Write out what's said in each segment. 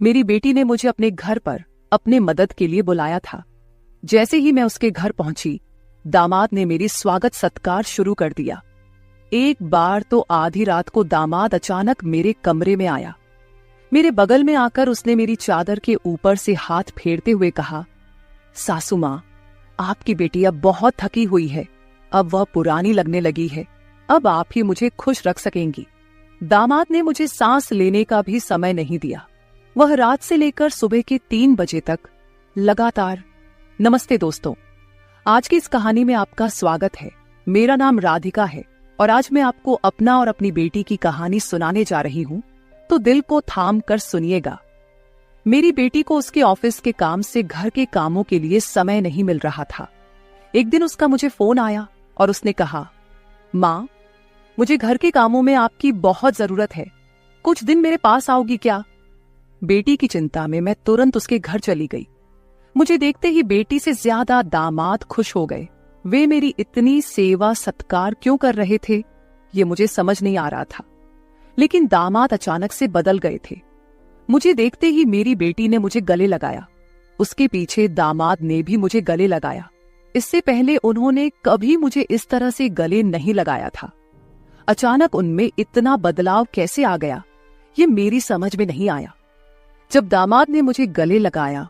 मेरी बेटी ने मुझे अपने घर पर अपने मदद के लिए बुलाया था। जैसे ही मैं उसके घर पहुंची, दामाद ने मेरी स्वागत सत्कार शुरू कर दिया। एक बार तो आधी रात को दामाद अचानक मेरे कमरे में आया। मेरे बगल में आकर उसने मेरी चादर के ऊपर से हाथ फेरते हुए कहा, सासू माँ, आपकी बेटी अब बहुत थकी हुई है, अब वह पुरानी लगने लगी है, अब आप ही मुझे खुश रख सकेंगी। दामाद ने मुझे सांस लेने का भी समय नहीं दिया। वह रात से लेकर सुबह के 3 बजे तक लगातार। नमस्ते दोस्तों, आज की इस कहानी में आपका स्वागत है। मेरा नाम राधिका है और आज मैं आपको अपना और अपनी बेटी की कहानी सुनाने जा रही हूँ, तो दिल को थाम कर सुनिएगा। मेरी बेटी को उसके ऑफिस के काम से घर के कामों के लिए समय नहीं मिल रहा था। एक दिन उसका मुझे फोन आया और उसने कहा, माँ, मुझे घर के कामों में आपकी बहुत जरूरत है, कुछ दिन मेरे पास आओगी क्या? बेटी की चिंता में मैं तुरंत उसके घर चली गई। मुझे देखते ही बेटी से ज्यादा दामाद खुश हो गए। वे मेरी इतनी सेवा सत्कार क्यों कर रहे थे, ये मुझे समझ नहीं आ रहा था। लेकिन दामाद अचानक से बदल गए थे। मुझे देखते ही मेरी बेटी ने मुझे गले लगाया। उसके पीछे दामाद ने भी मुझे गले लगाया। इससे पहले उन्होंने कभी मुझे इस तरह से गले नहीं लगाया था। अचानक उनमें इतना बदलाव कैसे आ गया, ये मेरी समझ में नहीं आया। जब दामाद ने मुझे गले लगाया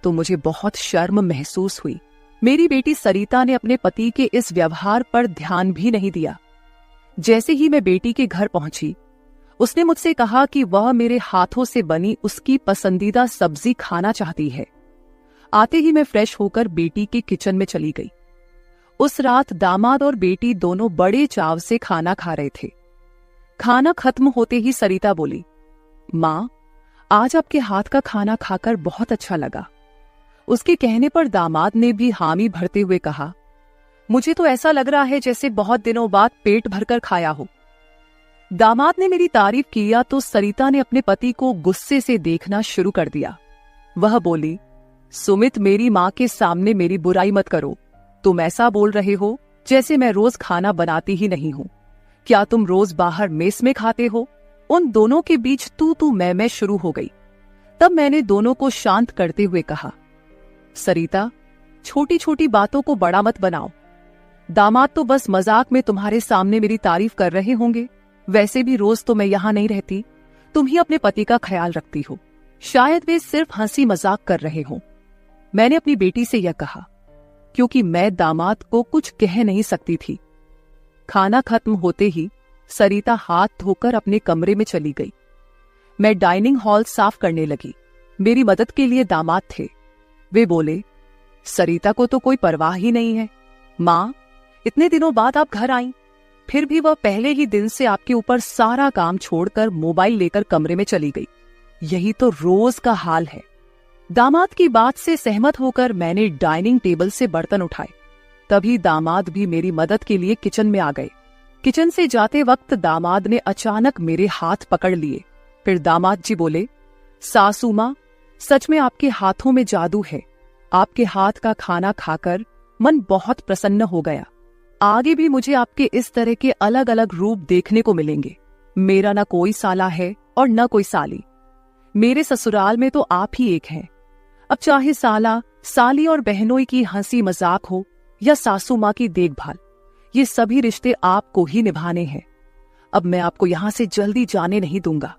तो मुझे बहुत शर्म महसूस हुई। मेरी बेटी सरिता ने अपने पति के इस व्यवहार पर ध्यान भी नहीं दिया। जैसे ही मैं बेटी के घर पहुंची, उसने मुझसे कहा कि वह मेरे हाथों से बनी उसकी पसंदीदा सब्जी खाना चाहती है। आते ही मैं फ्रेश होकर बेटी के किचन में चली गई। उस रात दामाद और बेटी दोनों बड़े चाव से खाना खा रहे थे। खाना खत्म होते ही सरिता बोली, माँ, आज आपके हाथ का खाना खाकर बहुत अच्छा लगा। उसके कहने पर दामाद ने भी हामी भरते हुए कहा, मुझे तो ऐसा लग रहा है जैसे बहुत दिनों बाद पेट भरकर खाया हो। दामाद ने मेरी तारीफ किया तो सरिता ने अपने पति को गुस्से से देखना शुरू कर दिया। वह बोली, सुमित, मेरी माँ के सामने मेरी बुराई मत करो। तुम ऐसा बोल रहे हो जैसे मैं रोज खाना बनाती ही नहीं हूँ। क्या तुम रोज बाहर मेस में खाते हो? उन दोनों के बीच तू मैं शुरू हो गई। तब मैंने दोनों को शांत करते हुए कहा, सरिता, छोटी छोटी बातों को बड़ा मत बनाओ। दामाद तो बस मजाक में तुम्हारे सामने मेरी तारीफ कर रहे होंगे। वैसे भी रोज तो मैं यहाँ नहीं रहती, तुम ही अपने पति का ख्याल रखती हो। शायद वे सिर्फ हंसी मजाक कर रहे हो। मैंने अपनी बेटी से यह कहा क्योंकि मैं दामाद को कुछ कह नहीं सकती थी। खाना खत्म होते ही सरिता हाथ धोकर अपने कमरे में चली गई। मैं डाइनिंग हॉल साफ करने लगी। मेरी मदद के लिए दामाद थे। वे बोले, सरिता को तो कोई परवाह ही नहीं है। माँ, इतने दिनों बाद आप घर आईं, फिर भी वह पहले ही दिन से आपके ऊपर सारा काम छोड़कर मोबाइल लेकर कमरे में चली गई। यही तो रोज का हाल है। दामाद की बात से सहमत होकर मैंने डाइनिंग टेबल से बर्तन उठाए। तभी दामाद भी मेरी मदद के लिए किचन में आ गए। किचन से जाते वक्त दामाद ने अचानक मेरे हाथ पकड़ लिए। फिर दामाद जी बोले, सासू माँ, सच में आपके हाथों में जादू है। आपके हाथ का खाना खाकर मन बहुत प्रसन्न हो गया। आगे भी मुझे आपके इस तरह के अलग अलग रूप देखने को मिलेंगे। मेरा न कोई साला है और न कोई साली। मेरे ससुराल में तो आप ही एक हैं। अब चाहे साला, साली और बहनोई की हंसी मजाक हो या सासू माँ की देखभाल, ये सभी रिश्ते आपको ही निभाने हैं। अब मैं आपको यहां से जल्दी जाने नहीं दूंगा।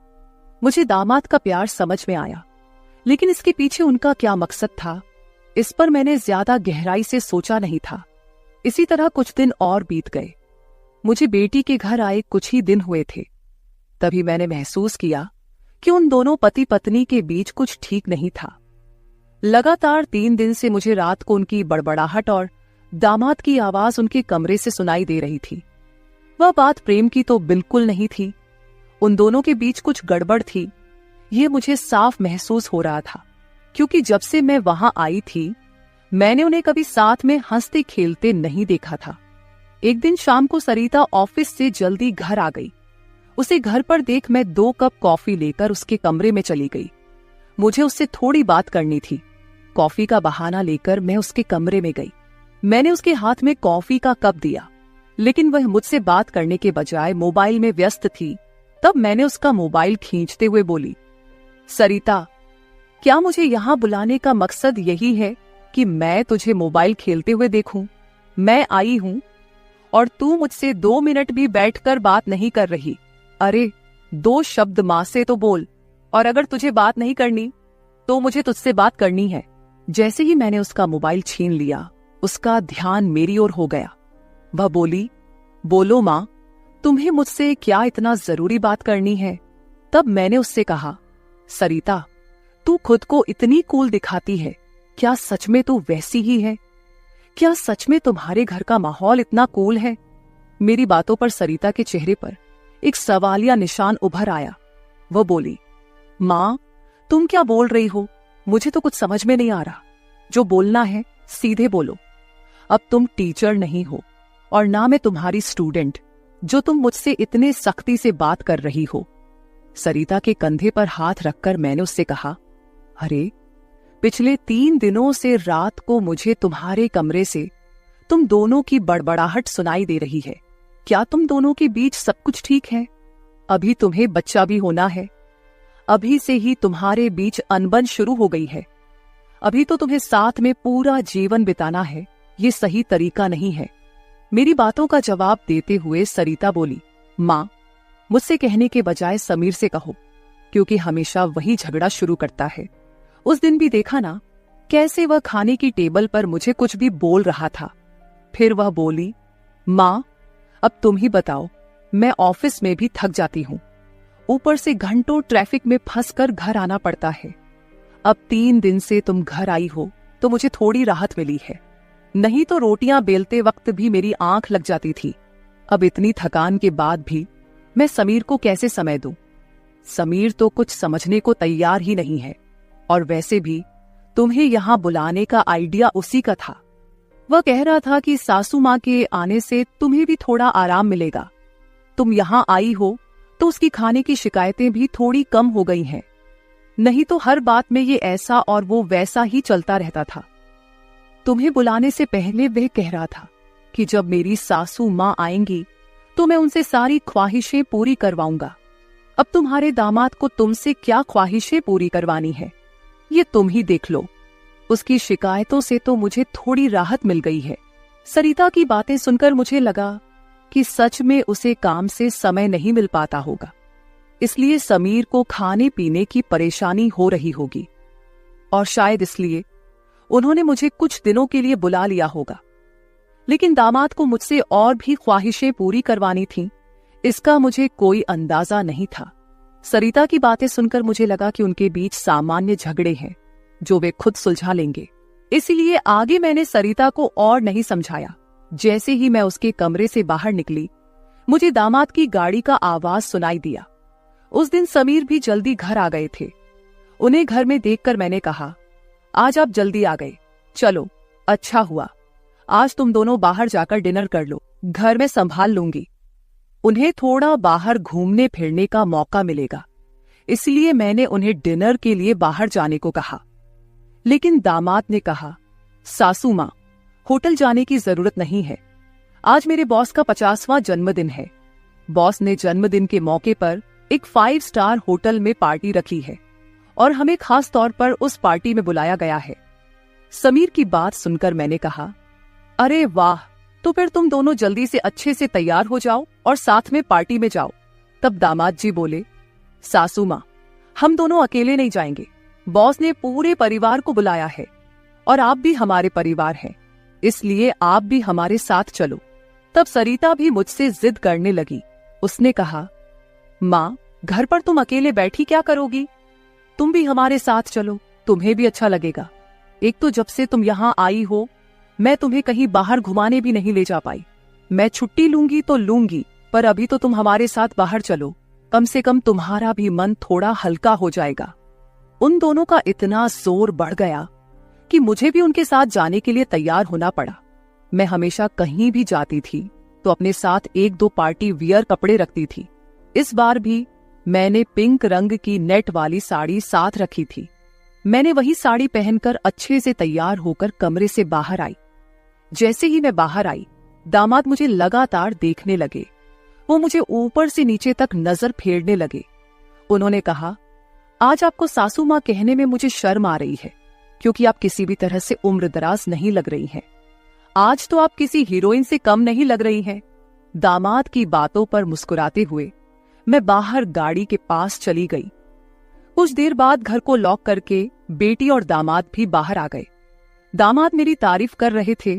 मुझे दामाद का प्यार समझ में आया, लेकिन इसके पीछे उनका क्या मकसद था, इस पर मैंने ज्यादा गहराई से सोचा नहीं था। इसी तरह कुछ दिन और बीत गए। मुझे बेटी के घर आए कुछ ही दिन हुए थे। तभी मैंने महसूस किया कि उन दोनों पति पत्नी के बीच कुछ ठीक नहीं था। लगातार 3 दिन से मुझे रात को उनकी बड़बड़ाहट और दामाद की आवाज उनके कमरे से सुनाई दे रही थी। वह बात प्रेम की तो बिल्कुल नहीं थी। उन दोनों के बीच कुछ गड़बड़ थी, ये मुझे साफ महसूस हो रहा था, क्योंकि जब से मैं वहां आई थी मैंने उन्हें कभी साथ में हंसते खेलते नहीं देखा था। एक दिन शाम को सरिता ऑफिस से जल्दी घर आ गई। उसे घर पर देख मैं 2 कप कॉफी लेकर उसके कमरे में चली गई। मुझे उससे थोड़ी बात करनी थी। कॉफी का बहाना लेकर मैं उसके कमरे में गई। मैंने उसके हाथ में कॉफी का कप दिया, लेकिन वह मुझसे बात करने के बजाय मोबाइल में व्यस्त थी। तब मैंने उसका मोबाइल खींचते हुए बोली, सरिता, क्या मुझे यहाँ बुलाने का मकसद यही है कि मैं तुझे मोबाइल खेलते हुए देखूं? मैं आई हूं और तू मुझसे 2 मिनट भी बैठकर बात नहीं कर रही। अरे 2 शब्द मां से तो बोल, और अगर तुझे बात नहीं करनी तो मुझे तुझसे बात करनी है। जैसे ही मैंने उसका मोबाइल छीन लिया, उसका ध्यान मेरी ओर हो गया। वह बोली, बोलो मां, तुम्हें मुझसे क्या इतना जरूरी बात करनी है? तब मैंने उससे कहा, सरिता, तू खुद को इतनी कूल दिखाती है, क्या सच में तू वैसी ही है? क्या सच में तुम्हारे घर का माहौल इतना कूल है? मेरी बातों पर सरिता के चेहरे पर एक सवालिया निशान उभर आया। वह बोली, मां, तुम क्या बोल रही हो? मुझे तो कुछ समझ में नहीं आ रहा। जो बोलना है सीधे बोलो। अब तुम टीचर नहीं हो और ना मैं तुम्हारी स्टूडेंट, जो तुम मुझसे इतने सख्ती से बात कर रही हो। सरिता के कंधे पर हाथ रखकर मैंने उससे कहा, अरे पिछले 3 दिनों से रात को मुझे तुम्हारे कमरे से तुम दोनों की बड़बड़ाहट सुनाई दे रही है। क्या तुम दोनों के बीच सब कुछ ठीक है? अभी तुम्हें बच्चा भी होना है। अभी से ही तुम्हारे बीच अनबन शुरू हो गई है। अभी तो तुम्हें साथ में पूरा जीवन बिताना है। ये सही तरीका नहीं है। मेरी बातों का जवाब देते हुए सरिता बोली, मां, मुझसे कहने के बजाय समीर से कहो, क्योंकि हमेशा वही झगड़ा शुरू करता है। उस दिन भी देखा ना, कैसे वह खाने की टेबल पर मुझे कुछ भी बोल रहा था। फिर वह बोली, मां, अब तुम ही बताओ, मैं ऑफिस में भी थक जाती हूं। ऊपर से घंटों ट्रैफिक में फंसकर घर आना पड़ता है। अब 3 दिन से तुम घर आई हो तो मुझे थोड़ी राहत मिली है, नहीं तो रोटियां बेलते वक्त भी मेरी आंख लग जाती थी। अब इतनी थकान के बाद भी मैं समीर को कैसे समय दूं? समीर तो कुछ समझने को तैयार ही नहीं है। और वैसे भी तुम्हें यहां बुलाने का आइडिया उसी का था। वह कह रहा था कि सासू मां के आने से तुम्हें भी थोड़ा आराम मिलेगा। तुम यहां आई हो तो उसकी खाने की शिकायतें भी थोड़ी कम हो गई हैं। नहीं तो हर बात में ये ऐसा और वो वैसा ही चलता रहता था। तुम्हें बुलाने से पहले वह कह रहा था कि जब मेरी सासू मां आएंगी तो मैं उनसे सारी ख्वाहिशें पूरी करवाऊंगा। अब तुम्हारे दामाद को तुमसे क्या ख्वाहिशें पूरी करवानी है, ये तुम ही देख लो। उसकी शिकायतों से तो मुझे थोड़ी राहत मिल गई है। सरिता की बातें सुनकर मुझे लगा कि सच में उसे काम से समय नहीं मिल पाता होगा, इसलिए समीर को खाने पीने की परेशानी हो रही होगी, और शायद इसलिए उन्होंने मुझे कुछ दिनों के लिए बुला लिया होगा। लेकिन दामाद को मुझसे और भी ख्वाहिशें पूरी करवानी थीं, इसका मुझे कोई अंदाजा नहीं था। सरिता की बातें सुनकर मुझे लगा कि उनके बीच सामान्य झगड़े हैं जो वे खुद सुलझा लेंगे। इसीलिए आगे मैंने सरिता को और नहीं समझाया। जैसे ही मैं उसके कमरे से बाहर निकली, मुझे दामाद की गाड़ी का आवाज सुनाई दिया। उस दिन समीर भी जल्दी घर आ गए थे। उन्हें घर में देखकर मैंने कहा, आज आप जल्दी आ गए, चलो अच्छा हुआ। आज तुम दोनों बाहर जाकर डिनर कर लो, घर में संभाल लूंगी। उन्हें थोड़ा बाहर घूमने फिरने का मौका मिलेगा, इसलिए मैंने उन्हें डिनर के लिए बाहर जाने को कहा। लेकिन दामाद ने कहा, सासू मां, होटल जाने की जरूरत नहीं है। आज मेरे बॉस का 50वां जन्मदिन है। बॉस ने जन्मदिन के मौके पर एक 5 स्टार होटल में पार्टी रखी है और हमें खास तौर पर उस पार्टी में बुलाया गया है। समीर की बात सुनकर मैंने कहा, अरे वाह, तो फिर तुम दोनों जल्दी से अच्छे से तैयार हो जाओ और साथ में पार्टी में जाओ। तब दामाद जी बोले, सासू मां, हम दोनों अकेले नहीं जाएंगे। बॉस ने पूरे परिवार को बुलाया है और आप भी हमारे परिवार हैं, इसलिए आप भी हमारे साथ चलो। तब सरिता भी मुझसे जिद करने लगी। उसने कहा, मां, घर पर तुम अकेले बैठी क्या करोगी? तुम भी हमारे साथ चलो, तुम्हें भी अच्छा लगेगा। एक तो जब से तुम यहाँ आई हो, मैं तुम्हें कहीं बाहर घुमाने भी नहीं ले जा पाई। मैं छुट्टी लूंगी तो लूंगी, पर अभी तो तुम हमारे साथ बाहर चलो, कम से कम तुम्हारा भी मन थोड़ा हल्का हो जाएगा। उन दोनों का इतना जोर बढ़ गया कि मुझे भी उनके साथ जाने के लिए तैयार होना पड़ा। मैं हमेशा कहीं भी जाती थी तो अपने साथ 1-2 पार्टी वियर कपड़े रखती थी। इस बार भी मैंने पिंक रंग की नेट वाली साड़ी साथ रखी थी। मैंने वही साड़ी पहनकर अच्छे से तैयार होकर कमरे से बाहर आई। जैसे ही मैं बाहर आई, दामाद मुझे लगातार देखने लगे। वो मुझे ऊपर से नीचे तक नजर फेरने लगे। उन्होंने कहा, आज आपको सासू माँ कहने में मुझे शर्म आ रही है, क्योंकि आप किसी भी तरह से उम्रदराज नहीं लग रही हैं। आज तो आप किसी हीरोइन से कम नहीं लग रही हैं। दामाद की बातों पर मुस्कुराते हुए मैं बाहर गाड़ी के पास चली गई। कुछ देर बाद घर को लॉक करके बेटी और दामाद भी बाहर आ गए। दामाद मेरी तारीफ कर रहे थे,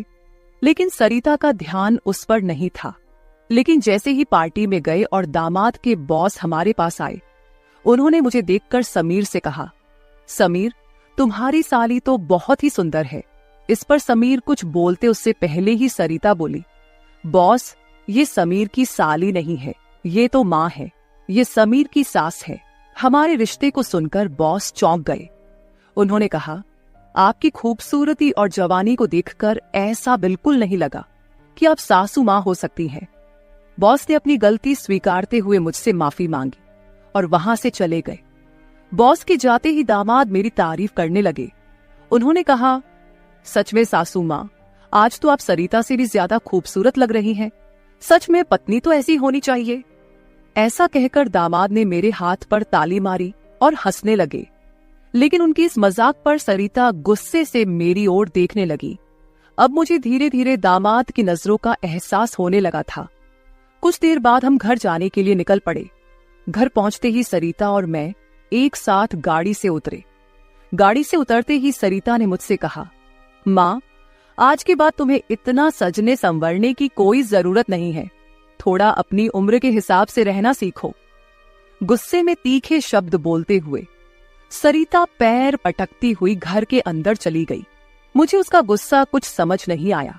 लेकिन सरिता का ध्यान उस पर नहीं था। लेकिन जैसे ही पार्टी में गए और दामाद के बॉस हमारे पास आए, उन्होंने मुझे देखकर समीर से कहा, समीर, तुम्हारी साली तो बहुत ही सुंदर है। इस पर समीर कुछ बोलते उससे पहले ही सरिता बोली, बॉस, ये समीर की साली नहीं है, ये तो माँ है, ये समीर की सास है। हमारे रिश्ते को सुनकर बॉस चौंक गए। उन्होंने कहा, आपकी खूबसूरती और जवानी को देखकर ऐसा बिल्कुल नहीं लगा कि आप सासू माँ हो सकती हैं। बॉस ने अपनी गलती स्वीकारते हुए मुझसे माफी मांगी और वहां से चले गए। बॉस के जाते ही दामाद मेरी तारीफ करने लगे। उन्होंने कहा, सच में सासू माँ, आज तो आप सरिता से भी ज्यादा खूबसूरत लग रही हैं। सच में पत्नी तो ऐसी होनी चाहिए। ऐसा कहकर दामाद ने मेरे हाथ पर ताली मारी और हंसने लगे। लेकिन उनकी इस मजाक पर सरिता गुस्से से मेरी ओर देखने लगी। अब मुझे धीरे धीरे दामाद की नजरों का एहसास होने लगा था। कुछ देर बाद हम घर जाने के लिए निकल पड़े। घर पहुंचते ही सरिता और मैं एक साथ गाड़ी से उतरे। गाड़ी से उतरते ही सरिता ने मुझसे कहा, माँ, आज के बाद तुम्हें इतना सजने संवरने की कोई जरूरत नहीं है। थोड़ा अपनी उम्र के हिसाब से रहना सीखो। गुस्से में तीखे शब्द बोलते हुए सरिता पैर पटकती हुई घर के अंदर चली गई। मुझे उसका गुस्सा कुछ समझ नहीं आया।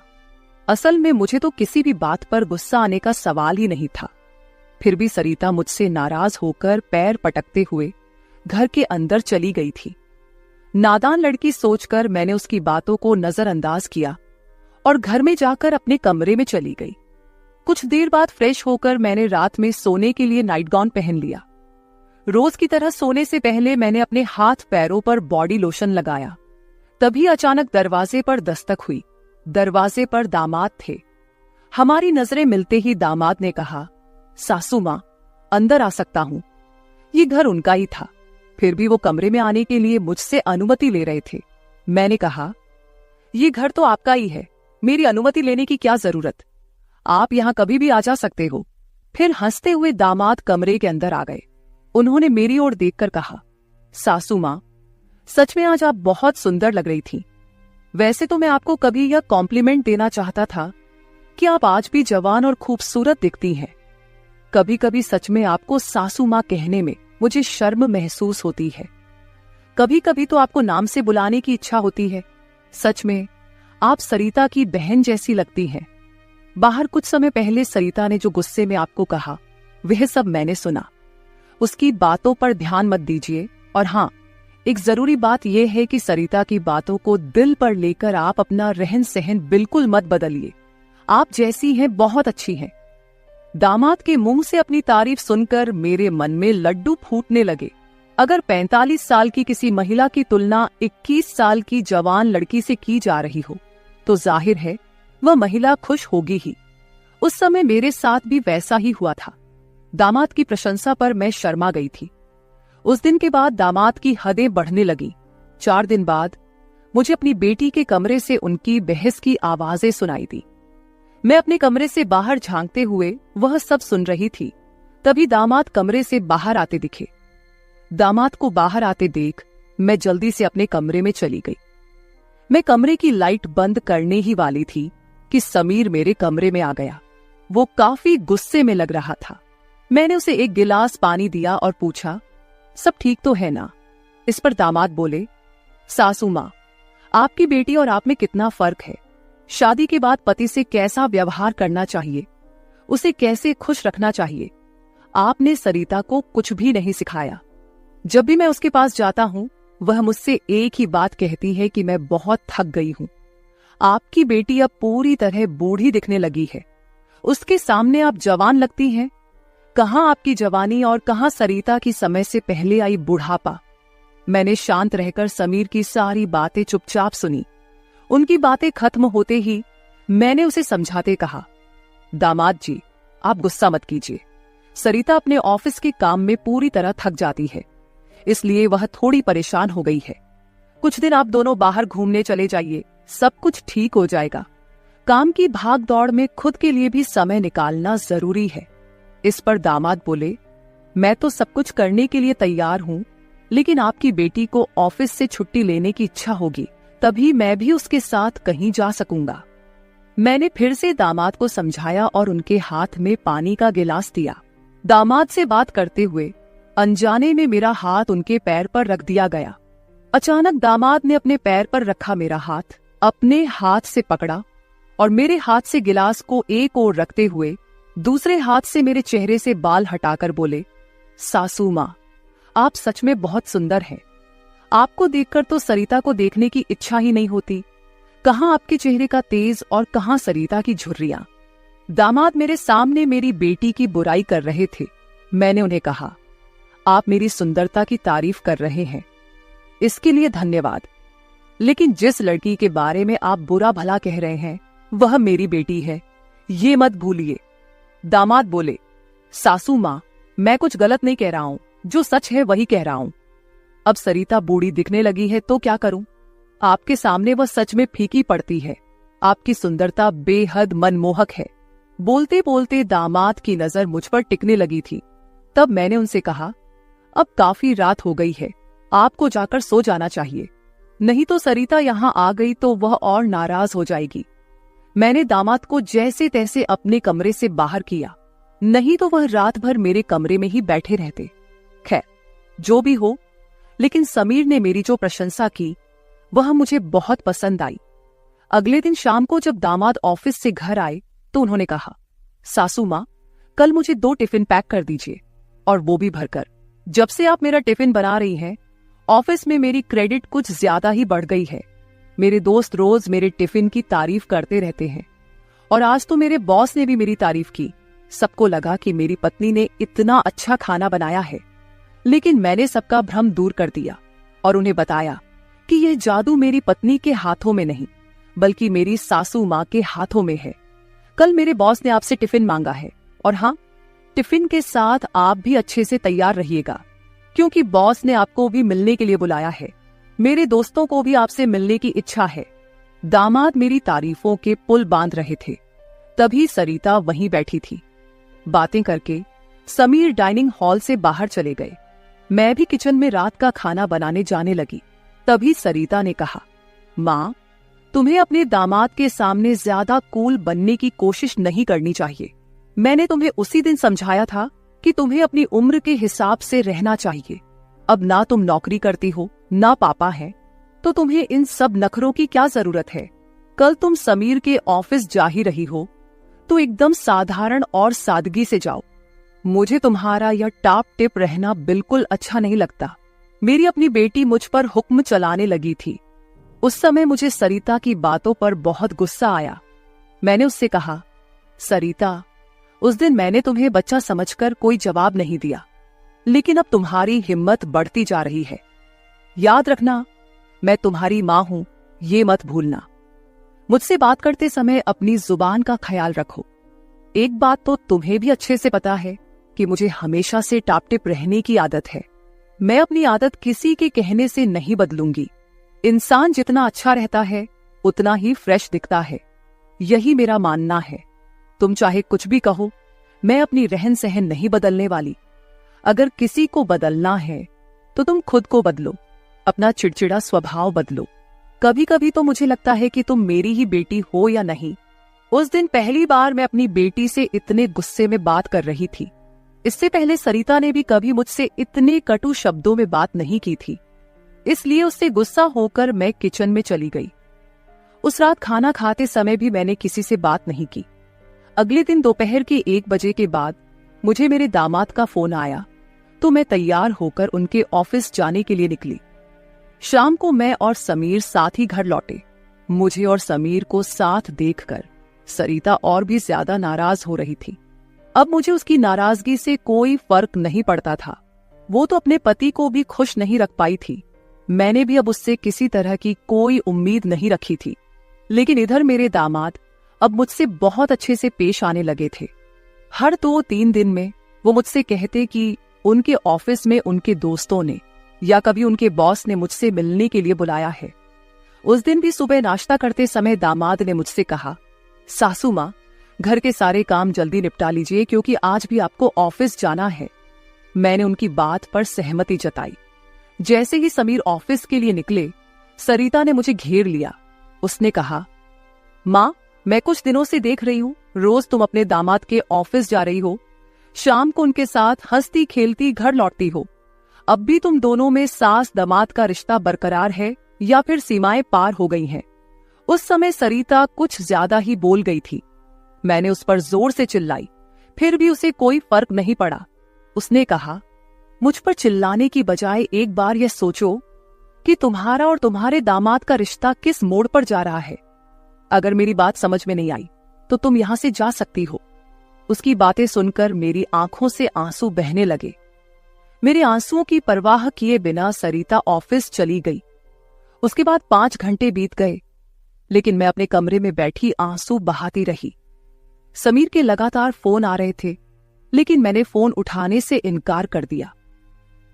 असल में मुझे तो किसी भी बात पर गुस्सा आने का सवाल ही नहीं था। फिर भी सरिता मुझसे नाराज होकर पैर पटकते हुए घर के अंदर चली गई थी। नादान लड़की सोचकर मैंने उसकी बातों को नजरअंदाज किया और घर में जाकर अपने कमरे में चली गई। कुछ देर बाद फ्रेश होकर मैंने रात में सोने के लिए नाइट गाउन पहन लिया। रोज की तरह सोने से पहले मैंने अपने हाथ पैरों पर बॉडी लोशन लगाया। तभी अचानक दरवाजे पर दस्तक हुई। दरवाजे पर दामाद थे। हमारी नजरें मिलते ही दामाद ने कहा, सासू माँ, अंदर आ सकता हूं। ये घर उनका ही था, फिर भी वो कमरे में आने के लिए मुझसे अनुमति ले रहे थे। मैंने कहा, ये घर तो आपका ही है, मेरी अनुमति लेने की क्या जरूरत, आप यहां कभी भी आ जा सकते हो। फिर हंसते हुए दामाद कमरे के अंदर आ गए। उन्होंने मेरी ओर देखकर कहा, सासू माँ, सच में आज आप बहुत सुंदर लग रही थी। वैसे तो मैं आपको कभी यह कॉम्प्लीमेंट देना चाहता था कि आप आज भी जवान और खूबसूरत दिखती हैं। कभी कभी सच में आपको सासू माँ कहने में मुझे शर्म महसूस होती है। कभी कभी तो आपको नाम से बुलाने की इच्छा होती है। सच में आप सरिता की बहन जैसी लगती हैं। बाहर कुछ समय पहले सरिता ने जो गुस्से में आपको कहा, वह सब मैंने सुना। उसकी बातों पर ध्यान मत दीजिए। और हाँ, एक जरूरी बात यह है कि सरिता की बातों को दिल पर लेकर आप अपना रहन सहन बिल्कुल मत बदलिए। आप जैसी हैं बहुत अच्छी हैं। दामाद के मुंह से अपनी तारीफ सुनकर मेरे मन में लड्डू फूटने लगे। अगर 45 साल की किसी महिला की तुलना 21 साल की जवान लड़की से की जा रही हो, तो जाहिर है वह महिला खुश होगी ही। उस समय मेरे साथ भी वैसा ही हुआ था। दामाद की प्रशंसा पर मैं शर्मा गई थी। उस दिन के बाद दामाद की हदें बढ़ने लगी। 4 दिन बाद मुझे अपनी बेटी के कमरे से उनकी बहस की आवाजें सुनाई दी। मैं अपने कमरे से बाहर झांकते हुए वह सब सुन रही थी। तभी दामाद कमरे से बाहर आते दिखे। दामाद को बाहर आते देख मैं जल्दी से अपने कमरे में चली गई। मैं कमरे की लाइट बंद करने ही वाली थी कि समीर मेरे कमरे में आ गया। वो काफी गुस्से में लग रहा था। मैंने उसे एक गिलास पानी दिया और पूछा, सब ठीक तो है ना? इस पर दामाद बोले, सासू माँ, आपकी बेटी और आप में कितना फर्क है। शादी के बाद पति से कैसा व्यवहार करना चाहिए, उसे कैसे खुश रखना चाहिए, आपने सरिता को कुछ भी नहीं सिखाया। जब भी मैं उसके पास जाता हूं, वह मुझसे एक ही बात कहती है कि मैं बहुत थक गई हूं। आपकी बेटी अब पूरी तरह बूढ़ी दिखने लगी है। उसके सामने आप जवान लगती हैं। कहां आपकी जवानी और कहां सरिता की समय से पहले आई बुढ़ापा। मैंने शांत रहकर समीर की सारी बातें चुपचाप सुनी। उनकी बातें खत्म होते ही मैंने उसे समझाते कहा, दामाद जी, आप गुस्सा मत कीजिए। सरिता अपने ऑफिस के काम में पूरी तरह थक जाती है, इसलिए वह थोड़ी परेशान हो गई है। कुछ दिन आप दोनों बाहर घूमने चले जाइए, सब कुछ ठीक हो जाएगा। काम की भाग दौड़ में खुद के लिए भी समय निकालना जरूरी है। इस पर दामाद बोले, मैं तो सब कुछ करने के लिए तैयार हूँ, लेकिन आपकी बेटी को ऑफिस से छुट्टी लेने की इच्छा होगी, तभी मैं भी उसके साथ कहीं जा सकूंगा। मैंने फिर से दामाद को समझाया और उनके हाथ में पानी का गिलास दिया। दामाद से बात करते हुए अनजाने में मेरा हाथ उनके पैर पर रख दिया गया। अचानक दामाद ने अपने पैर पर रखा मेरा हाथ अपने हाथ से पकड़ा और मेरे हाथ से गिलास को एक ओर रखते हुए दूसरे हाथ से मेरे चेहरे से बाल हटाकर बोले, सासू माँ, आप सच में बहुत सुंदर हैं। आपको देखकर तो सरिता को देखने की इच्छा ही नहीं होती। कहाँ आपके चेहरे का तेज और कहाँ सरिता की झुर्रियां। दामाद मेरे सामने मेरी बेटी की बुराई कर रहे थे। मैंने उन्हें कहा, आप मेरी सुंदरता की तारीफ कर रहे हैं, इसके लिए धन्यवाद, लेकिन जिस लड़की के बारे में आप बुरा भला कह रहे हैं वह मेरी बेटी है, ये मत भूलिए। दामाद बोले, सासू माँ, मैं कुछ गलत नहीं कह रहा हूं, जो सच है वही कह रहा हूं। अब सरिता बूढ़ी दिखने लगी है तो क्या करूं? आपके सामने वह सच में फीकी पड़ती है। आपकी सुंदरता बेहद मनमोहक है। बोलते बोलते दामाद की नजर मुझ पर टिकने लगी थी। तब मैंने उनसे कहा, अब काफी रात हो गई है, आपको जाकर सो जाना चाहिए, नहीं तो सरिता यहाँ आ गई तो वह और नाराज हो जाएगी। मैंने दामाद को जैसे तैसे अपने कमरे से बाहर किया, नहीं तो वह रात भर मेरे कमरे में ही बैठे रहते। खैर, जो भी हो, लेकिन समीर ने मेरी जो प्रशंसा की वह मुझे बहुत पसंद आई। अगले दिन शाम को जब दामाद ऑफिस से घर आए तो उन्होंने कहा, सासू माँ, कल मुझे 2 टिफिन पैक कर दीजिए, और वो भी भरकर। जब से आप मेरा टिफिन बना रही हैं, ऑफिस में मेरी क्रेडिट कुछ ज्यादा ही बढ़ गई है। मेरे दोस्त रोज मेरे टिफिन की तारीफ करते रहते हैं, और आज तो मेरे बॉस ने भी मेरी तारीफ की। सबको लगा कि मेरी पत्नी ने इतना अच्छा खाना बनाया है, लेकिन मैंने सबका भ्रम दूर कर दिया और उन्हें बताया कि यह जादू मेरी पत्नी के हाथों में नहीं, बल्कि मेरी सासू माँ के हाथों में है। कल मेरे बॉस ने आपसे टिफिन मांगा है, और हाँ, टिफिन के साथ आप भी अच्छे से तैयार रहिएगा, क्योंकि बॉस ने आपको भी मिलने के लिए बुलाया है। मेरे दोस्तों को भी आपसे मिलने की इच्छा है। दामाद मेरी तारीफों के पुल बांध रहे थे, तभी सरिता वहीं बैठी थी। बातें करके समीर डाइनिंग हॉल से बाहर चले गए। मैं भी किचन में रात का खाना बनाने जाने लगी। तभी सरिता ने कहा, माँ, तुम्हें अपने दामाद के सामने ज्यादा कूल बनने की कोशिश नहीं करनी चाहिए। मैंने तुम्हें उसी दिन समझाया था कि तुम्हें अपनी उम्र के हिसाब से रहना चाहिए। अब ना तुम नौकरी करती हो, ना पापा है, तो तुम्हें इन सब नखरों की क्या जरूरत है? कल तुम समीर के ऑफिस जा ही रही हो, तो एकदम साधारण और सादगी से जाओ। मुझे तुम्हारा यह टाप टिप रहना बिल्कुल अच्छा नहीं लगता। मेरी अपनी बेटी मुझ पर हुक्म चलाने लगी थी। उस समय मुझे सरिता की बातों पर बहुत गुस्सा आया। मैंने उससे कहा, सरिता, उस दिन मैंने तुम्हें बच्चा समझकर कोई जवाब नहीं दिया, लेकिन अब तुम्हारी हिम्मत बढ़ती जा रही है। याद रखना, मैं तुम्हारी माँ हूं, ये मत भूलना। मुझसे बात करते समय अपनी जुबान का ख्याल रखो। एक बात तो तुम्हें भी अच्छे से पता है कि मुझे हमेशा से टापटिप रहने की आदत है। मैं अपनी आदत किसी के कहने से नहीं बदलूंगी। इंसान जितना अच्छा रहता है उतना ही फ्रेश दिखता है, यही मेरा मानना है। तुम चाहे कुछ भी कहो, मैं अपनी रहन सहन नहीं बदलने वाली। अगर किसी को बदलना है तो तुम खुद को बदलो, अपना चिड़चिड़ा स्वभाव बदलो। कभी कभी तो मुझे लगता है कि तुम मेरी ही बेटी हो या नहीं। उस दिन पहली बार मैं अपनी बेटी से इतने गुस्से में बात कर रही थी। इससे पहले सरिता ने भी कभी मुझसे इतने कटु शब्दों में बात नहीं की थी। इसलिए उससे गुस्सा होकर मैं किचन में चली गई। उस रात खाना खाते समय भी मैंने किसी से बात नहीं की। अगले दिन दोपहर के 1 बजे के बाद मुझे मेरे दामाद का फोन आया, तो मैं तैयार होकर उनके ऑफिस जाने के लिए निकली। शाम को मैं और समीर साथ ही घर लौटे। मुझे और समीर को साथ देखकर सरिता और भी ज्यादा नाराज हो रही थी। अब मुझे उसकी नाराजगी से कोई फर्क नहीं पड़ता था। वो तो अपने पति को भी खुश नहीं रख पाई थी। मैंने भी अब उससे किसी तरह की कोई उम्मीद नहीं रखी थी। लेकिन इधर मेरे दामाद अब मुझसे बहुत अच्छे से पेश आने लगे थे। हर 2-3 दिन में वो मुझसे कहते कि उनके ऑफिस में उनके दोस्तों ने या कभी उनके बॉस ने मुझसे मिलने के लिए बुलाया है। उस दिन भी सुबह नाश्ता करते समय दामाद ने मुझसे कहा, सासू माँ, घर के सारे काम जल्दी निपटा लीजिए क्योंकि आज भी आपको ऑफिस जाना है। मैंने उनकी बात पर सहमति जताई। जैसे ही समीर ऑफिस के लिए निकले, सरिता ने मुझे घेर लिया। उसने कहा, माँ, मैं कुछ दिनों से देख रही हूँ, रोज तुम अपने दामाद के ऑफिस जा रही हो, शाम को उनके साथ हंसती खेलती घर लौटती हो। अब भी तुम दोनों में सास दामाद का रिश्ता बरकरार है या फिर सीमाएं पार हो गई हैं? उस समय सरिता कुछ ज्यादा ही बोल गई थी। मैंने उस पर जोर से चिल्लाई, फिर भी उसे कोई फर्क नहीं पड़ा। उसने कहा, मुझ पर चिल्लाने की बजाय एक बार यह सोचो कि तुम्हारा और तुम्हारे दामाद का रिश्ता किस मोड़ पर जा रहा है। अगर मेरी बात समझ में नहीं आई तो तुम यहां से जा सकती हो। उसकी बातें सुनकर मेरी आंखों से आंसू बहने लगे। मेरे आंसुओं की परवाह किए बिना सरिता ऑफिस चली गई। उसके बाद 5 घंटे बीत गए, लेकिन मैं अपने कमरे में बैठी आंसू बहाती रही। समीर के लगातार फोन आ रहे थे, लेकिन मैंने फोन उठाने से इनकार कर दिया।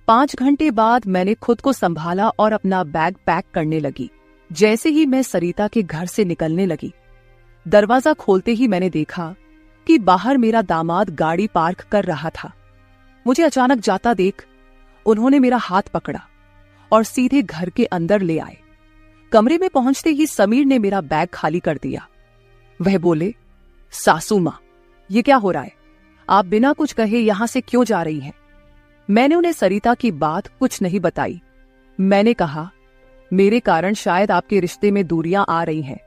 5 घंटे बाद मैंने खुद को संभाला और अपना बैग पैक करने लगी। जैसे ही मैं सरिता के घर से निकलने लगी, दरवाजा खोलते ही मैंने देखा कि बाहर मेरा दामाद गाड़ी पार्क कर रहा था। मुझे अचानक जाता देख उन्होंने मेरा हाथ पकड़ा और सीधे घर के अंदर ले आए। कमरे में पहुंचते ही समीर ने मेरा बैग खाली कर दिया। वह बोले, सासू मां, ये क्या हो रहा है? आप बिना कुछ कहे यहां से क्यों जा रही हैं? मैंने उन्हें सरिता की बात कुछ नहीं बताई। मैंने कहा, मेरे कारण शायद आपके रिश्ते में दूरियां आ रही हैं।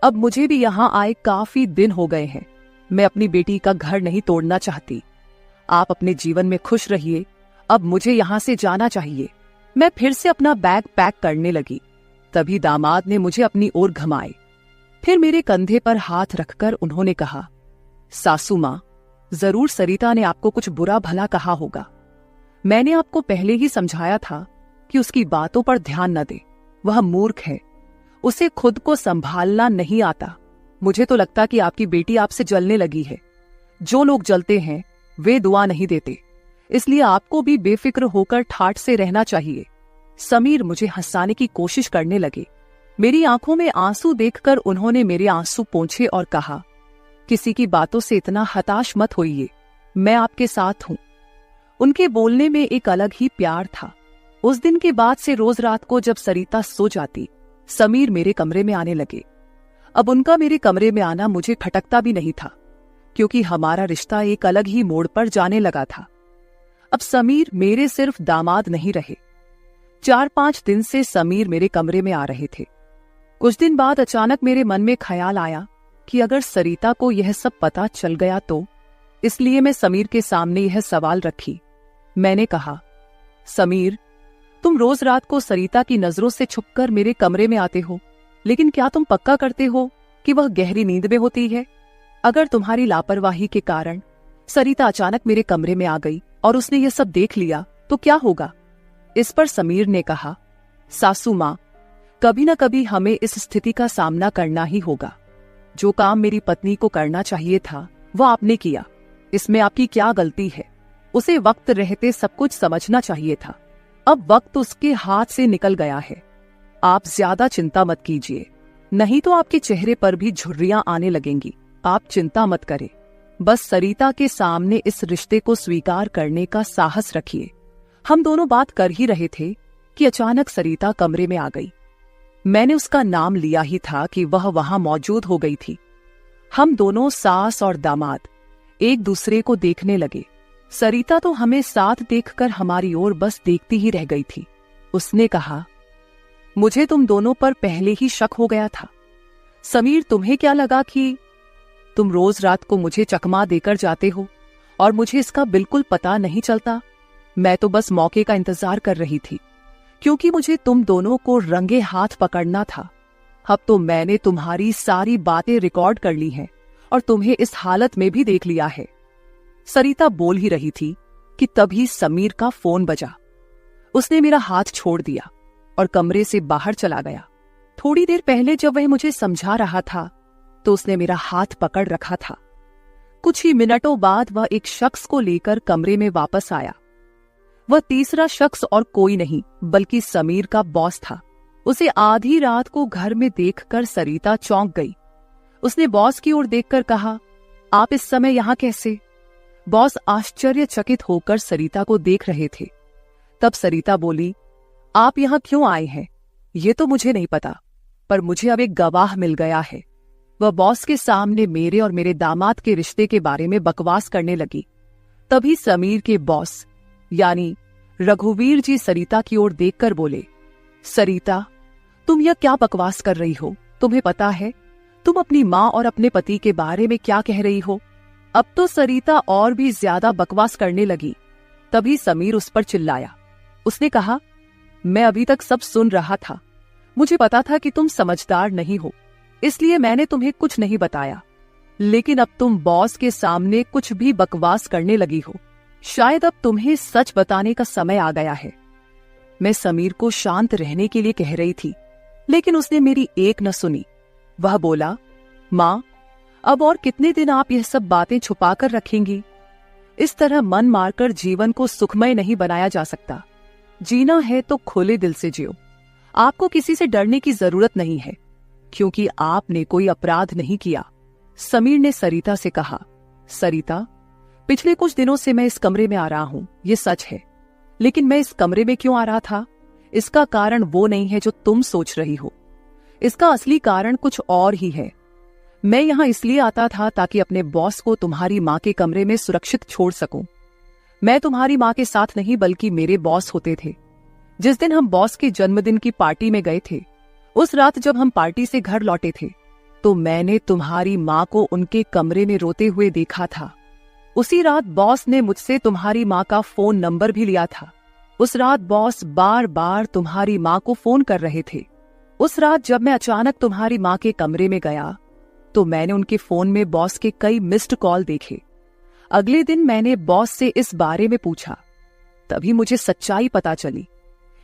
अब मुझे भी यहां आए काफी दिन हो गए हैं। मैं अपनी बेटी का घर नहीं तोड़ना चाहती। आप अपने जीवन में खुश रहिए, अब मुझे यहां से जाना चाहिए। मैं फिर से अपना बैग पैक करने लगी। तभी दामाद ने मुझे अपनी ओर घुमाए। फिर मेरे कंधे पर हाथ रखकर उन्होंने कहा, सासू मां, जरूर सरिता ने आपको कुछ बुरा भला कहा होगा। मैंने आपको पहले ही समझाया था कि उसकी बातों पर ध्यान न दे। वह मूर्ख है, उसे खुद को संभालना नहीं आता। मुझे तो लगता कि आपकी बेटी आपसे जलने लगी है। जो लोग जलते हैं वे दुआ नहीं देते, इसलिए आपको भी बेफिक्र होकर ठाठ से रहना चाहिए। समीर मुझे हंसाने की कोशिश करने लगे। मेरी आंखों में आंसू देखकर उन्होंने मेरे आंसू पोंछे और कहा, किसी की बातों से इतना हताश मत होइए, मैं आपके साथ हूं। उनके बोलने में एक अलग ही प्यार था। उस दिन के बाद से रोज रात को जब सरिता सो जाती, समीर मेरे कमरे में आने लगे। अब उनका मेरे कमरे में आना मुझे खटकता भी नहीं था, क्योंकि हमारा रिश्ता एक अलग ही मोड़ पर जाने लगा था। अब समीर मेरे सिर्फ दामाद नहीं रहे। 4-5 दिन से समीर मेरे कमरे में आ रहे थे। कुछ दिन बाद अचानक मेरे मन में ख्याल आया कि अगर सरिता को यह सब पता चल गया तो, इसलिए मैं समीर के सामने यह सवाल रखी। मैंने कहा, समीर, तुम रोज रात को सरिता की नजरों से छुपकर मेरे कमरे में आते हो, लेकिन क्या तुम पक्का करते हो कि वह गहरी नींद में होती है? अगर तुम्हारी लापरवाही के कारण सरिता अचानक मेरे कमरे में आ गई और उसने यह सब देख लिया तो क्या होगा? इस पर समीर ने कहा, सासू मां, कभी न कभी हमें इस स्थिति का सामना करना ही होगा। जो काम मेरी पत्नी को करना चाहिए था वह आपने किया, इसमें आपकी क्या गलती है? उसे वक्त रहते सब कुछ समझना चाहिए था। अब वक्त उसके हाथ से निकल गया है। आप ज्यादा चिंता मत कीजिए, नहीं तो आपके चेहरे पर भी झुर्रियां आने लगेंगी। आप चिंता मत करें, बस सरिता के सामने इस रिश्ते को स्वीकार करने का साहस रखिए। हम दोनों बात कर ही रहे थे कि अचानक सरिता कमरे में आ गई। मैंने उसका नाम लिया ही था कि वह वहां मौजूद हो गई थी। हम दोनों सास और दामाद एक दूसरे को देखने लगे। सरिता तो हमें साथ देखकर हमारी ओर बस देखती ही रह गई थी। उसने कहा, मुझे तुम दोनों पर पहले ही शक हो गया था। समीर, तुम्हें क्या लगा कि तुम रोज रात को मुझे चकमा देकर जाते हो और मुझे इसका बिल्कुल पता नहीं चलता? मैं तो बस मौके का इंतजार कर रही थी, क्योंकि मुझे तुम दोनों को रंगे हाथ पकड़ना था। अब तो मैंने तुम्हारी सारी बातें रिकॉर्ड कर ली हैं और तुम्हें इस हालत में भी देख लिया है। सरिता बोल ही रही थी कि तभी समीर का फोन बजा। उसने मेरा हाथ छोड़ दिया और कमरे से बाहर चला गया। थोड़ी देर पहले जब वह मुझे समझा रहा था तो उसने मेरा हाथ पकड़ रखा था। कुछ ही मिनटों बाद वह एक शख्स को लेकर कमरे में वापस आया। वह तीसरा शख्स और कोई नहीं बल्कि समीर का बॉस था। उसे आधी रात को घर में देखकर सरिता चौंक गई। उसने बॉस की ओर देखकर कहा, आप इस समय यहां कैसे? बॉस आश्चर्यचकित होकर सरिता को देख रहे थे। तब सरिता बोली, आप यहां क्यों आए हैं ये तो मुझे नहीं पता, पर मुझे अब एक गवाह मिल गया है। वह बॉस के सामने मेरे और मेरे दामाद के रिश्ते के बारे में बकवास करने लगी। तभी समीर के बॉस यानी रघुवीर जी सरिता की ओर देखकर बोले, सरिता, तुम यह क्या बकवास कर रही हो? तुम्हें पता है तुम अपनी माँ और अपने पति के बारे में क्या कह रही हो? अब तो सरिता और भी ज्यादा बकवास करने लगी। तभी समीर उस पर चिल्लाया। उसने कहा, मैं अभी तक सब सुन रहा था। मुझे पता था कि तुम समझदार नहीं हो, इसलिए मैंने तुम्हें कुछ नहीं बताया, लेकिन अब तुम बॉस के सामने कुछ भी बकवास करने लगी हो। शायद अब तुम्हें सच बताने का समय आ गया है। मैं समीर को शांत रहने के लिए कह रही थी, लेकिन उसने मेरी एक न सुनी। वह बोला, माँ, अब और कितने दिन आप यह सब बातें छुपाकर रखेंगी? इस तरह मन मारकर जीवन को सुखमय नहीं बनाया जा सकता। जीना है तो खुले दिल से जियो। आपको किसी से डरने की जरूरत नहीं है, क्योंकि आपने कोई अपराध नहीं किया। समीर ने सरिता से कहा, सरिता, पिछले कुछ दिनों से मैं इस कमरे में आ रहा हूं, ये सच है, लेकिन मैं इस कमरे में क्यों आ रहा था, इसका कारण वो नहीं है जो तुम सोच रही हो। इसका असली कारण कुछ और ही है। मैं यहां इसलिए आता था ताकि अपने बॉस को तुम्हारी माँ के कमरे में सुरक्षित छोड़ सकूं। मैं तुम्हारी माँ के साथ नहीं बल्कि मेरे बॉस होते थे। जिस दिन हम बॉस के जन्मदिन की पार्टी में गए थे, उस रात जब हम पार्टी से घर लौटे थे, तो मैंने तुम्हारी माँ को उनके कमरे में रोते हुए देखा था। उसी रात बॉस ने मुझसे तुम्हारी माँ का फोन नंबर भी लिया था। उस रात बॉस बार बार तुम्हारी माँ को फोन कर रहे थे। उस रात जब मैं अचानक तुम्हारी माँ के कमरे में गया, तो मैंने उनके फोन में बॉस के कई मिस्ड कॉल देखे। अगले दिन मैंने बॉस से इस बारे में पूछा, तभी मुझे सच्चाई पता चली।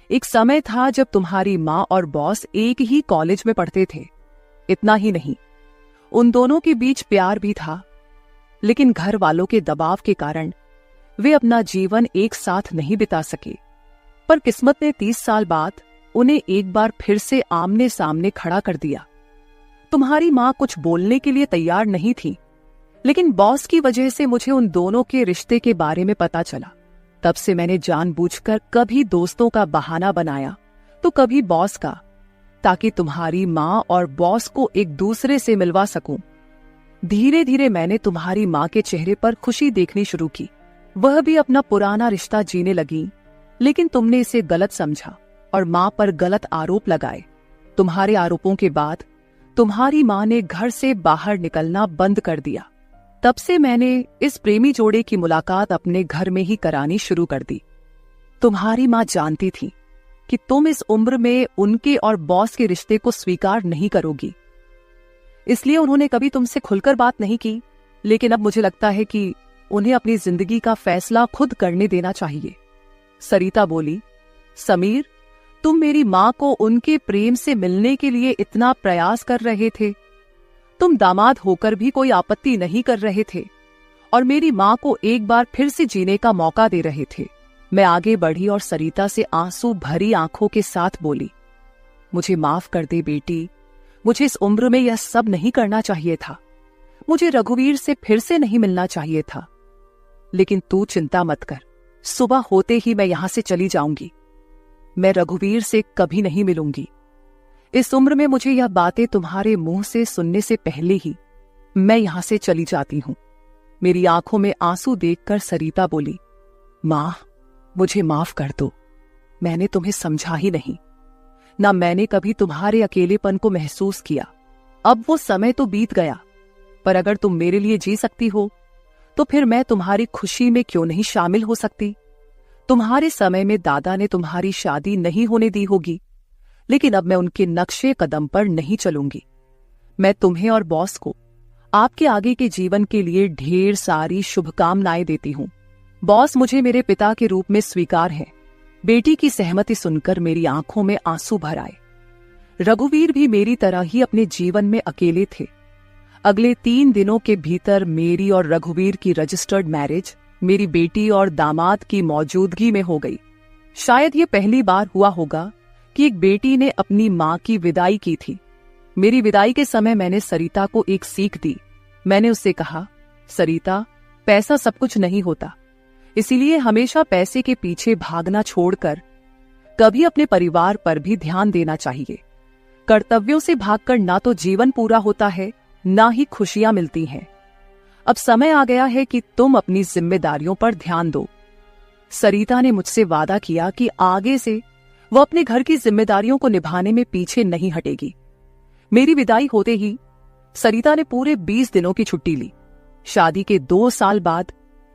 एक समय था जब तुम्हारी माँ और बॉस एक ही कॉलेज में पढ़ते थे। इतना ही नहीं, उन दोनों के बीच प्यार भी था, लेकिन घर वालों के दबाव के कारण वे अपना जीवन एक साथ नहीं बिता सके। पर किस्मत ने 30 साल बाद उन्हें एक बार फिर से आमने सामने खड़ा कर दिया। तुम्हारी माँ कुछ बोलने के लिए तैयार नहीं थी, लेकिन बॉस की वजह से मुझे उन दोनों के रिश्ते के बारे में पता चला। तब से मैंने जानबूझकर कभी दोस्तों का बहाना बनाया तो कभी बॉस का, ताकि तुम्हारी माँ और बॉस को एक दूसरे से मिलवा सकूं। धीरे धीरे मैंने तुम्हारी माँ के चेहरे पर खुशी देखनी शुरू की। वह भी अपना पुराना रिश्ता जीने लगी, लेकिन तुमने इसे गलत समझा और माँ पर गलत आरोप लगाए। तुम्हारे आरोपों के बाद तुम्हारी माँ ने घर से बाहर निकलना बंद कर दिया। तब से मैंने इस प्रेमी जोड़े की मुलाकात अपने घर में ही करानी शुरू कर दी। तुम्हारी माँ जानती थी कि तुम इस उम्र में उनके और बॉस के रिश्ते को स्वीकार नहीं करोगी, इसलिए उन्होंने कभी तुमसे खुलकर बात नहीं की। लेकिन अब मुझे लगता है कि उन्हें अपनी जिंदगी का फैसला खुद करने देना चाहिए। सरिता बोली, समीर, तुम मेरी माँ को उनके प्रेम से मिलने के लिए इतना प्रयास कर रहे थे। तुम दामाद होकर भी कोई आपत्ति नहीं कर रहे थे और मेरी माँ को एक बार फिर से जीने का मौका दे रहे थे। मैं आगे बढ़ी और सरिता से आंसू भरी आंखों के साथ बोली, मुझे माफ कर दे बेटी, मुझे इस उम्र में यह सब नहीं करना चाहिए था। मुझे रघुवीर से फिर से नहीं मिलना चाहिए था। लेकिन तू चिंता मत कर, सुबह होते ही मैं यहां से चली जाऊंगी। मैं रघुवीर से कभी नहीं मिलूंगी। इस उम्र में मुझे यह बातें तुम्हारे मुंह से सुनने से पहले ही मैं यहां से चली जाती हूं। मेरी आंखों में आंसू देखकर सरिता बोली, मां, मुझे माफ कर दो। मैंने तुम्हें समझा ही नहीं, ना मैंने कभी तुम्हारे अकेलेपन को महसूस किया। अब वो समय तो बीत गया, पर अगर तुम मेरे लिए जी सकती हो तो फिर मैं तुम्हारी खुशी में क्यों नहीं शामिल हो सकती। तुम्हारे समय में दादा ने तुम्हारी शादी नहीं होने दी होगी, लेकिन अब मैं उनके नक्शे कदम पर नहीं चलूंगी। मैं तुम्हें और बॉस को आपके आगे के जीवन के लिए ढेर सारी शुभकामनाएं देती हूं। बॉस मुझे मेरे पिता के रूप में स्वीकार है। बेटी की सहमति सुनकर मेरी आंखों में आंसू भर आए। रघुवीर भी मेरी तरह ही अपने जीवन में अकेले थे। अगले 3 दिनों के भीतर मेरी और रघुवीर की रजिस्टर्ड मैरिज मेरी बेटी और दामाद की मौजूदगी में हो गई। शायद ये पहली बार हुआ होगा कि एक बेटी ने अपनी मां की विदाई की थी। मेरी विदाई के समय मैंने सरिता को एक सीख दी। मैंने उससे कहा, सरिता, पैसा सब कुछ नहीं होता, इसीलिए हमेशा पैसे के पीछे भागना छोड़कर कभी अपने परिवार पर भी ध्यान देना चाहिए। कर्तव्यों से भागकर ना तो जीवन पूरा होता है, ना ही खुशियां मिलती हैं। अब समय आ गया है कि तुम अपनी जिम्मेदारियों पर ध्यान दो। सरिता ने मुझसे वादा किया कि आगे से वो अपने घर की जिम्मेदारियों को निभाने में पीछे नहीं हटेगी। मेरी विदाई होते ही सरिता ने पूरे 20 दिनों की छुट्टी ली। शादी के 2 साल बाद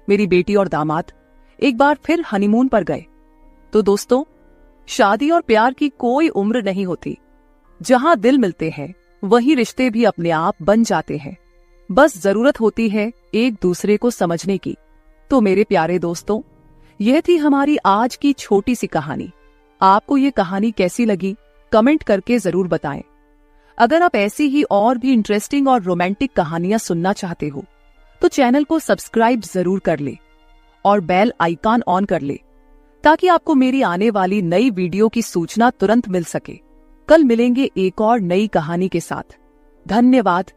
मेरी बेटी और दामाद एक बार फिर हनीमून पर गए। तो दोस्तों, शादी और प्यार की कोई उम्र नहीं होती। जहां दिल मिलते हैं वहीं रिश्ते भी अपने आप बन जाते हैं। बस जरूरत होती है एक दूसरे को समझने की। तो मेरे प्यारे दोस्तों, यह थी हमारी आज की छोटी सी कहानी। आपको ये कहानी कैसी लगी कमेंट करके जरूर बताएं। अगर आप ऐसी ही और भी इंटरेस्टिंग और रोमांटिक कहानियां सुनना चाहते हो तो चैनल को सब्सक्राइब जरूर कर ले और बेल आइकॉन ऑन कर ले, ताकि आपको मेरी आने वाली नई वीडियो की सूचना तुरंत मिल सके। कल मिलेंगे एक और नई कहानी के साथ। धन्यवाद।